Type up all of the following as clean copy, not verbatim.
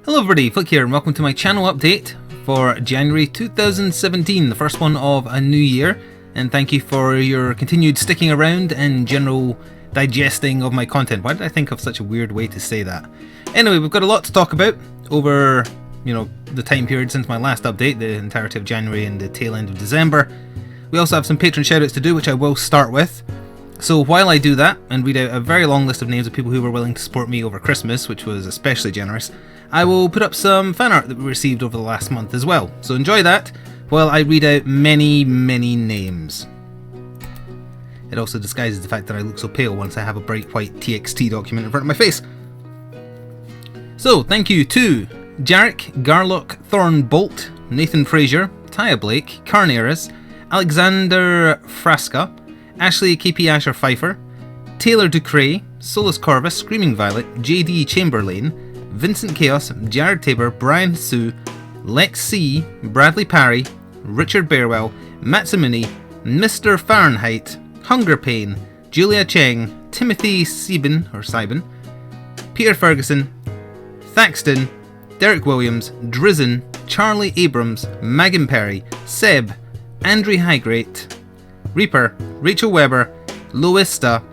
Hello everybody, Flick here and welcome to my channel update for January 2017, the first one of a new year, and thank you for your continued sticking around and general digesting of my content. Why did I think of such a weird way to say that? Anyway, we've got a lot to talk about over, the time period since my last update, the entirety of January and the tail end of December. We also have some patron shoutouts to do, which I will start with. So while I do that and read out a very long list of names of people who were willing to support me over Christmas, which was especially generous, I will put up some fan art that we received over the last month as well. So enjoy that while I read out many names. It also disguises the fact that I look so pale once I have a bright white txt document in front of my face. So thank you to Jarek, Garlock, Thornbolt, Nathan Fraser, Taya Blake, Carneras, Alexander Frasca, Ashley KP Asher Pfeiffer, Taylor Ducray, Solus Corvus, Screaming Violet, JD Chamberlain, Vincent Chaos, Jared Tabor, Brian Sue, Lex C, Bradley Parry, Richard Bearwell, Matsamuni, Mr. Fahrenheit, Hunger Pain, Julia Cheng, Timothy Sibin, Peter Ferguson, Thaxton, Derek Williams, Drizzen, Charlie Abrams, Megan Perry, Seb, Andrew Highgrate, Reaper, Rachel Weber, Loista,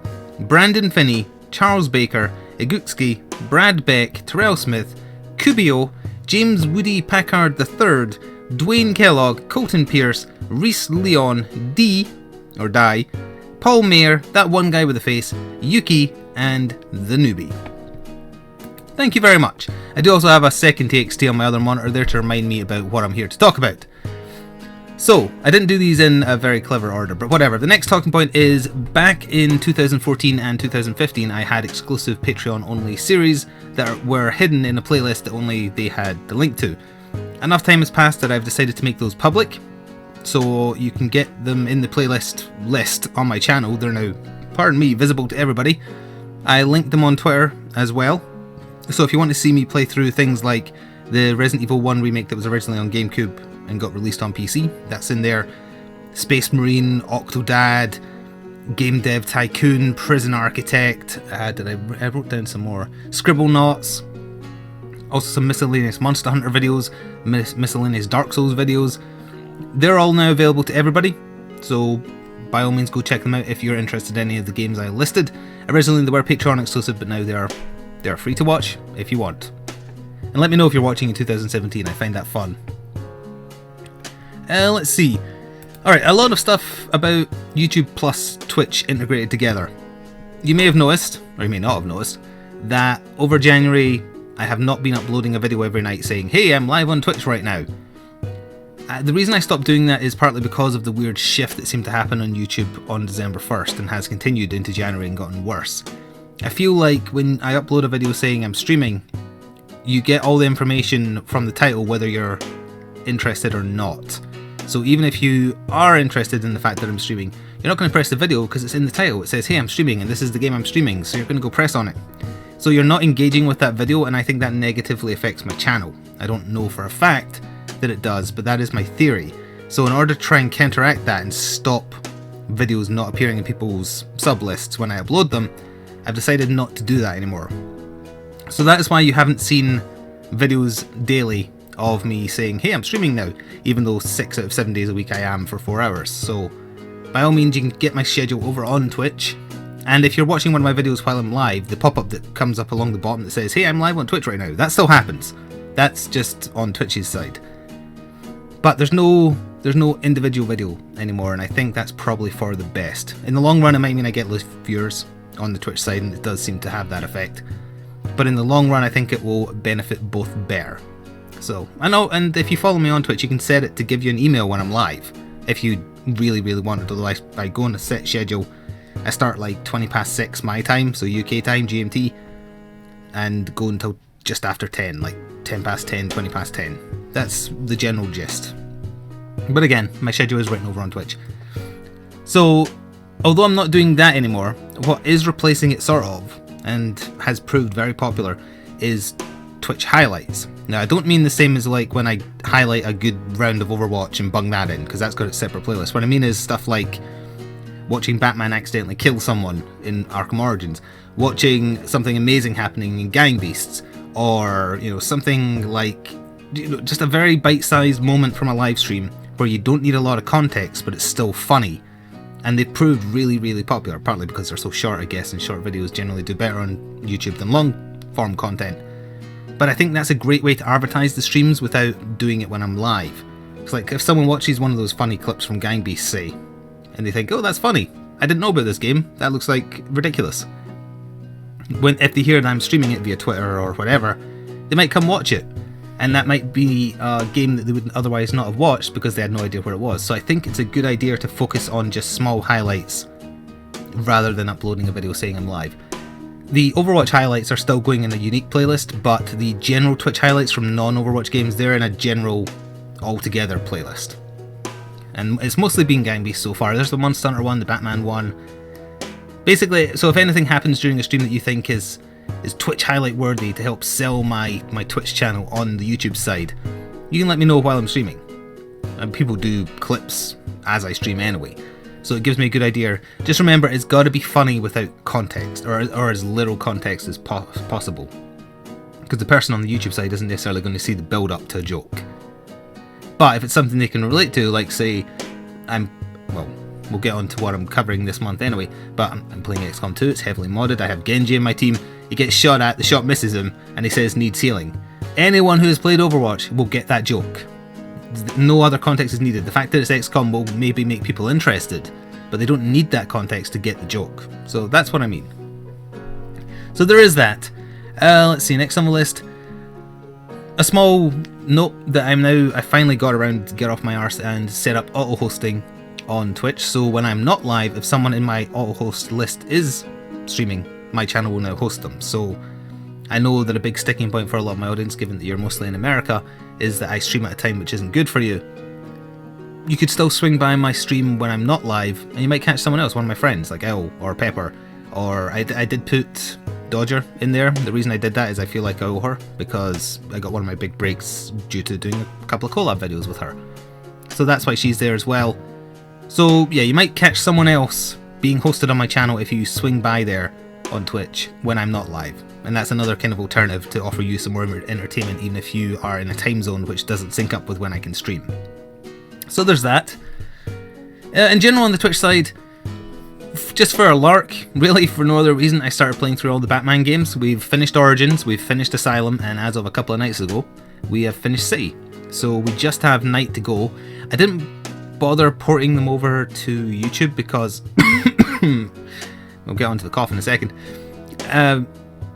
Brandon Finney, Charles Baker, Igutski, Brad Beck, Terrell Smith, Kubio, James Woody Packard III, Dwayne Kellogg, Colton Pierce, Reese Leon, D, or Die, Paul Mayer, that one guy with the face, Yuki, and The Newbie. Thank you very much. I do also have a second txt on my other monitor there to remind me about what I'm here to talk about. So, I didn't do these in a very clever order, but whatever. The next talking point is, back in 2014 and 2015, I had exclusive Patreon-only series that were hidden in a playlist that only they had the link to. Enough time has passed that I've decided to make those public, so you can get them in the playlist list on my channel. They're now, pardon me, visible to everybody. I linked them on Twitter as well, so if you want to see me play through things like the Resident Evil 1 remake that was originally on GameCube and got released on PC, that's in there. Space Marine, Octodad, Game Dev Tycoon, Prison Architect, I wrote down some more. Scribble Knots, also some miscellaneous Monster Hunter videos, miscellaneous Dark Souls videos. They're all now available to everybody, so by all means go check them out if you're interested in any of the games I listed. Originally they were Patreon exclusive, but now they're free to watch if you want. And let me know if you're watching in 2017, I find that fun. Let's see. Alright, a lot of stuff about YouTube plus Twitch integrated together. You may have noticed, or you may not have noticed, that over January I have not been uploading a video every night saying, hey, I'm live on Twitch right now. The reason I stopped doing that is partly because of the weird shift that seemed to happen on YouTube on December 1st and has continued into January and gotten worse. I feel like when I upload a video saying I'm streaming, you get all the information from the title whether you're interested or not. So even if you are interested in the fact that I'm streaming, you're not going to press the video because it's in the title. It says, hey, I'm streaming and this is the game I'm streaming, so you're going to go press on it. So you're not engaging with that video, and I think that negatively affects my channel. I don't know for a fact that it does, but that is my theory. So in order to try and counteract that and stop videos not appearing in people's sub lists when I upload them, I've decided not to do that anymore. So that is why you haven't seen videos daily of me saying, hey, I'm streaming now, even though 6 out of 7 days a week I am for 4 hours. So by all means you can get my schedule over on Twitch, and if you're watching one of my videos while I'm live, the pop-up that comes up along the bottom that says, hey, I'm live on Twitch right now, that still happens. That's just on Twitch's side. But there's no individual video anymore, and I think that's probably for the best. In the long run it might mean I get less viewers on the Twitch side, and it does seem to have that effect. But in the long run I think it will benefit both bear. So, I know, and if you follow me on Twitch, you can set it to give you an email when I'm live, if you really want it. Otherwise, I go on a set schedule, I start like 20 past 6 my time, so UK time, GMT, and go until just after 10, like 10 past 10, 20 past 10. That's the general gist. But again, my schedule is written over on Twitch. So, although I'm not doing that anymore, what is replacing it sort of, and has proved very popular, is Twitch highlights. Now I don't mean the same as like when I highlight a good round of Overwatch and bung that in, because that's got its separate playlist. What I mean is stuff like watching Batman accidentally kill someone in Arkham Origins, watching something amazing happening in Gang Beasts, or something like just a very bite-sized moment from a live stream where you don't need a lot of context but it's still funny. And they've proved really, really popular, partly because they're so short, I guess, and short videos generally do better on YouTube than long-form content. But I think that's a great way to advertise the streams without doing it when I'm live. It's like if someone watches one of those funny clips from Gang Beasts, say, and they think, oh, that's funny, I didn't know about this game, that looks like ridiculous. If they hear that I'm streaming it via Twitter or whatever, they might come watch it. And that might be a game that they would otherwise not have watched because they had no idea where it was. So I think it's a good idea to focus on just small highlights rather than uploading a video saying I'm live. The Overwatch highlights are still going in a unique playlist, but the general Twitch highlights from non-Overwatch games, they're in a general all-together playlist. And it's mostly been Gang Beasts so far. There's the Monster Hunter one, the Batman one. Basically, so if anything happens during a stream that you think is Twitch highlight worthy to help sell my Twitch channel on the YouTube side, you can let me know while I'm streaming. And people do clips as I stream anyway, so it gives me a good idea. Just remember, it's got to be funny without context, or as little context as possible, because the person on the YouTube side isn't necessarily going to see the build up to a joke. But if it's something they can relate to, like say we'll get on to what I'm covering this month anyway, but I'm playing XCOM 2, it's heavily modded, I have Genji in my team, he gets shot at, the shot misses him, and he says needs healing. Anyone who has played Overwatch will get that joke. No other context is needed. The fact that it's XCOM will maybe make people interested, but they don't need that context to get the joke. So that's what I mean. So there is that. Let's see, next on the list. A small note that I finally got around to get off my arse and set up auto hosting on Twitch, so when I'm not live, if someone in my auto host list is streaming, my channel will now host them. So I know that a big sticking point for a lot of my audience, given that you're mostly in America, is that I stream at a time which isn't good for you. You could still swing by my stream when I'm not live, and you might catch someone else, one of my friends, like Elle or Pepper, or I did put Dodger in there. The reason I did that is I feel like I owe her, because I got one of my big breaks due to doing a couple of collab videos with her. So that's why she's there as well. So yeah, you might catch someone else being hosted on my channel if you swing by there on Twitch when I'm not live. And that's another kind of alternative to offer you some more entertainment, even if you are in a time zone which doesn't sync up with when I can stream. So there's that. In general on the Twitch side, just for a lark, really for no other reason, I started playing through all the Batman games. We've finished Origins, we've finished Asylum, and as of a couple of nights ago, we have finished City. So we just have Night to go. I didn't bother porting them over to YouTube because we'll get onto the cough in a second.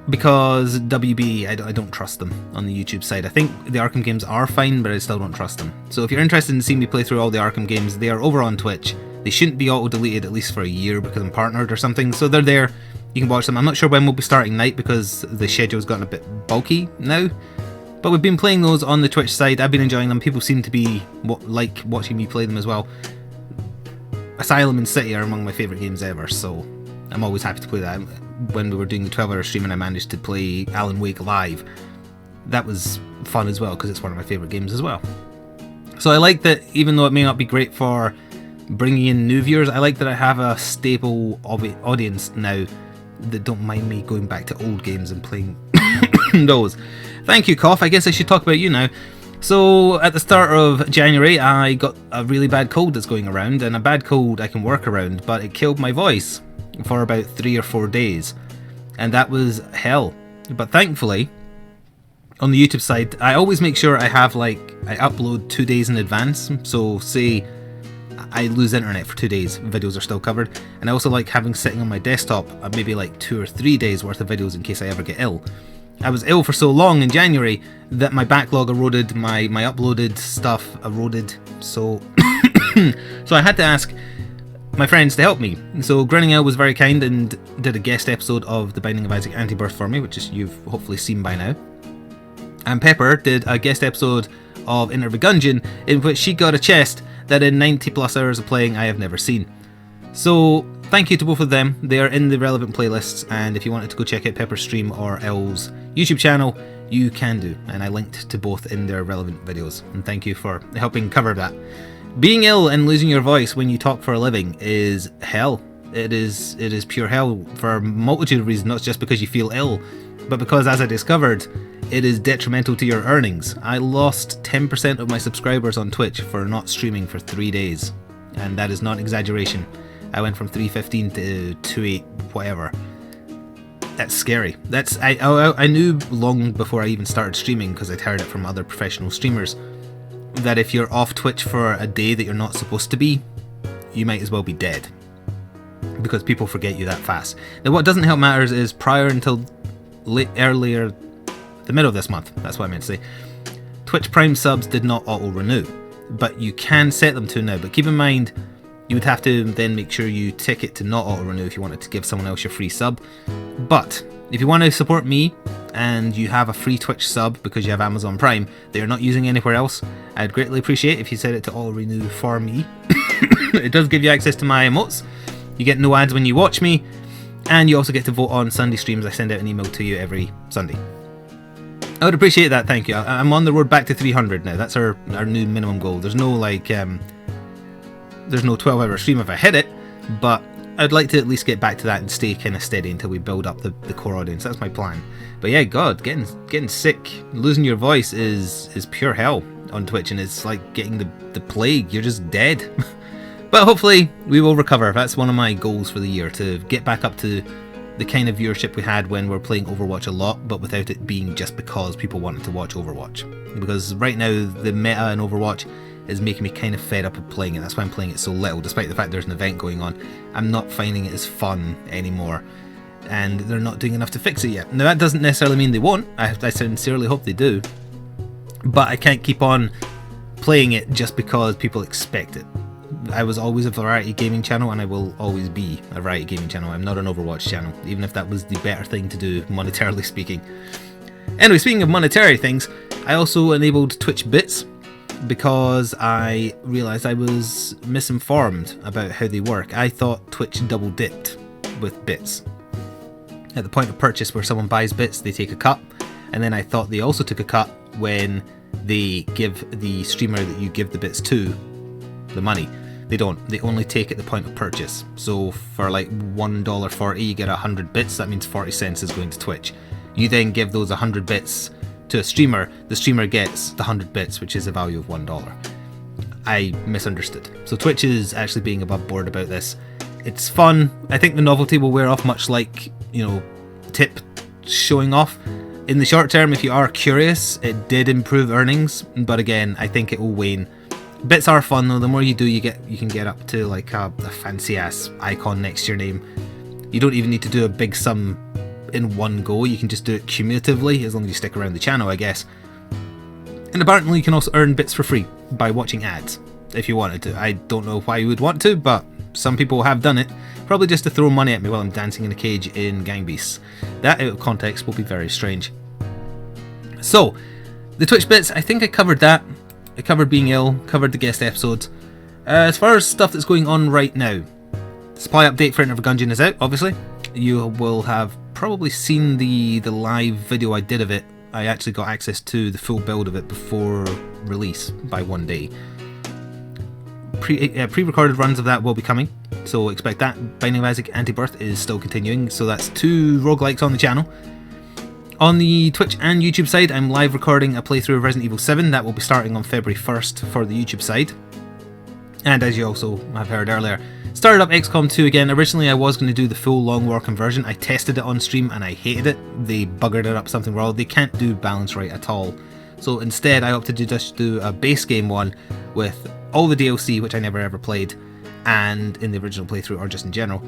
Because WB, I don't trust them on the YouTube side. I think the Arkham games are fine, but I still don't trust them. So if you're interested in seeing me play through all the Arkham games, they are over on Twitch. They shouldn't be auto-deleted at least for a year because I'm partnered or something, so they're there. You can watch them. I'm not sure when we'll be starting Night because the schedule's gotten a bit bulky now. But we've been playing those on the Twitch side. I've been enjoying them. People seem to be like watching me play them as well. Asylum and City are among my favourite games ever, so I'm always happy to play that. When we were doing the 12-hour stream and I managed to play Alan Wake live, that was fun as well because it's one of my favourite games as well. So I like that, even though it may not be great for bringing in new viewers, I like that I have a stable audience now that don't mind me going back to old games and playing those. Thank you, Cough. I guess I should talk about you now. So at the start of January I got a really bad cold that's going around, and a bad cold I can work around, but it killed my voice for about 3 or 4 days, and that was hell. But thankfully on the YouTube side I always make sure I upload 2 days in advance. So say I lose internet for 2 days, videos are still covered, and I also like having sitting on my desktop maybe like 2 or 3 days worth of videos in case I ever get ill. I was ill for so long in January that my backlog eroded, my uploaded stuff eroded, so so I had to ask my friends to help me. So Grinning Owl was very kind and did a guest episode of The Binding of Isaac Antibirth for me, which you've hopefully seen by now. And Pepper did a guest episode of Enter the Gungeon, in which she got a chest that in 90 plus hours of playing I have never seen. So thank you to both of them. They are in the relevant playlists, and if you wanted to go check out Pepper's stream or Elle's YouTube channel, you can do, and I linked to both in their relevant videos, and thank you for helping cover that. Being ill and losing your voice when you talk for a living is hell. It is pure hell for a multitude of reasons, not just because you feel ill, but because, as I discovered, it is detrimental to your earnings. I lost 10% of my subscribers on Twitch for not streaming for 3 days, and that is not exaggeration. I went from 315 to 28 whatever. That's scary. I knew long before I even started streaming, because I'd heard it from other professional streamers, that if you're off Twitch for a day that you're not supposed to be, you might as well be dead, because people forget you that fast. Now what doesn't help matters is prior until earlier, the middle of this month, that's what I meant to say, Twitch Prime subs did not auto-renew, but you can set them to now. But keep in mind, you would have to then make sure you tick it to not auto-renew if you wanted to give someone else your free sub. But if you want to support me and you have a free Twitch sub because you have Amazon Prime that you're not using anywhere else, I'd greatly appreciate if you set it to auto-renew for me. It does give you access to my emotes, you get no ads when you watch me, and you also get to vote on Sunday streams. I send out an email to you every Sunday. I would appreciate that, thank you. I'm on the road back to 300 now. That's our new minimum goal. There's no like, there's no 12-hour stream if I hit it, but I'd like to at least get back to that and stay kind of steady until we build up the core audience. That's my plan. But yeah, God, getting sick, losing your voice is pure hell on Twitch, and it's like getting the plague. You're just dead. But hopefully we will recover. That's one of my goals for the year, to get back up to the kind of viewership we had when we were playing Overwatch a lot, but without it being just because people wanted to watch Overwatch. Because right now the meta in Overwatch is making me kind of fed up of playing it. That's why I'm playing it so little, despite the fact there's an event going on. I'm not finding it as fun anymore, and they're not doing enough to fix it yet. Now that doesn't necessarily mean they won't. I sincerely hope they do, but I can't keep on playing it just because people expect it. I was always a variety gaming channel, and I will always be a variety gaming channel. I'm not an Overwatch channel, even if that was the better thing to do, monetarily speaking. Anyway, speaking of monetary things, I also enabled Twitch Bits, because I realised I was misinformed about how they work. I thought Twitch double dipped with bits. At the point of purchase where someone buys bits, they take a cut, and then I thought they also took a cut when they give the streamer that you give the bits to the money. They don't. They only take at the point of purchase. So for like $1.40 you get 100 bits, that means 40 cents is going to Twitch. You then give those 100 bits to a streamer, the streamer gets the 100 bits, which is a value of $1. I misunderstood. So Twitch is actually being above board about this. It's fun. I think the novelty will wear off, much like, you know, tip showing off. In the short term, if you are curious, it did improve earnings, but again, I think it will wane. Bits are fun though. The more you do, you can get up to like a fancy ass icon next to your name. You don't even need to do a big sum in one go. You can just do it cumulatively, as long as you stick around the channel, I guess. And apparently you can also earn bits for free by watching ads, if you wanted to. I don't know why you would want to, but some people have done it, probably just to throw money at me while I'm dancing in a cage in Gang Beasts. That out of context will be very strange. So, the Twitch bits, I think I covered that. I covered being ill, covered the guest episodes. As far as stuff that's going on right now, supply update for Enter the Gungeon is out, obviously. You will have probably seen the live video I did of it. I actually got access to the full build of it before release by 1 day. Pre-recorded runs of that will be coming, so expect that. Binding of Isaac Anti-Birth is still continuing, so that's 2 roguelikes on the channel. On the Twitch and YouTube side, I'm live recording a playthrough of Resident Evil 7. That will be starting on February 1st for the YouTube side. And as you also have heard earlier, started up XCOM 2 again. Originally I was going to do the full long war conversion. I tested it on stream and I hated it. They buggered it up something wrong. They can't do balance right at all. So instead I opted to just do a base game one with all the DLC, which I never ever played, and in the original playthrough or just in general,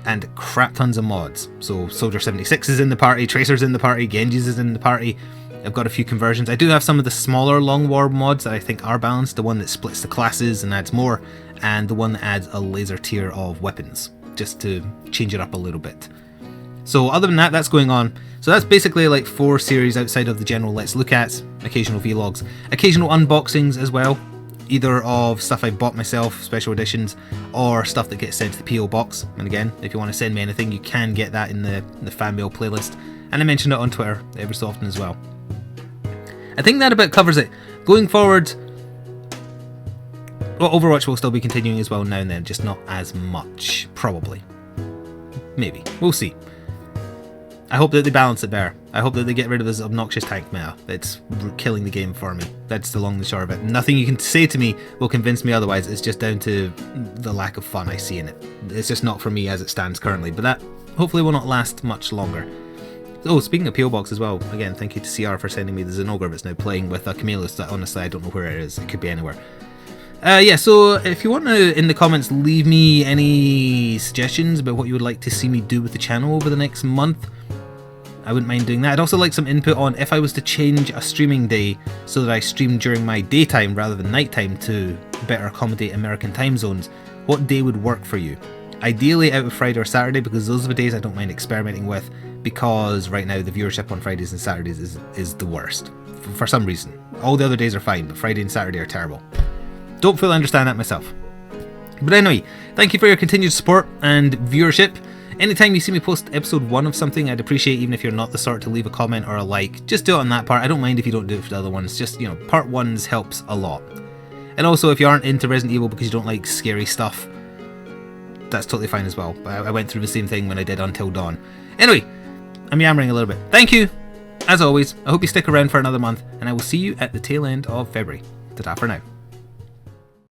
and crap tons of mods. So Soldier 76 is in the party, Tracer's in the party, Genji's is in the party. I've got a few conversions. I do have some of the smaller long war mods that I think are balanced, the one that splits the classes and adds more, and the one that adds a laser tier of weapons, just to change it up a little bit. So other than that, that's going on. So that's basically like 4 series outside of the general Let's Look At, occasional vlogs, occasional unboxings as well, either of stuff I've bought myself, special editions, or stuff that gets sent to the PO box. And again, if you want to send me anything, you can get that in the fan mail playlist, and I mention it on Twitter every so often as well. I think that about covers it. Going forward, well, Overwatch will still be continuing as well now and then, just not as much, probably. Maybe. We'll see. I hope that they balance it better. I hope that they get rid of this obnoxious tank meta. It's killing the game for me. That's the long and the short of it. Nothing you can say to me will convince me otherwise. It's just down to the lack of fun I see in it. It's just not for me as it stands currently, but that hopefully will not last much longer. Oh, speaking of PO Box as well, again, thank you to CR for sending me the Zenogre that's now playing with a Camelus that honestly I don't know where it is. It could be anywhere. Yeah, so if you want to, in the comments, leave me any suggestions about what you would like to see me do with the channel over the next month, I wouldn't mind doing that. I'd also like some input on if I was to change a streaming day so that I stream during my daytime rather than nighttime to better accommodate American time zones, what day would work for you? Ideally out of Friday or Saturday, because those are the days I don't mind experimenting with, because right now the viewership on Fridays and Saturdays is the worst. For some reason. All the other days are fine, but Friday and Saturday are terrible. Don't fully understand that myself. But anyway, thank you for your continued support and viewership. Anytime you see me post episode 1 of something, I'd appreciate, even if you're not the sort to leave a comment or a like, just do it on that part. I don't mind if you don't do it for the other ones. Just, you know, part 1s helps a lot. And also, if you aren't into Resident Evil because you don't like scary stuff, that's totally fine as well. I went through the same thing when I did Until Dawn. Anyway, I'm yammering a little bit. Thank you! As always, I hope you stick around for another month, and I will see you at the tail end of February. Ta-ta for now.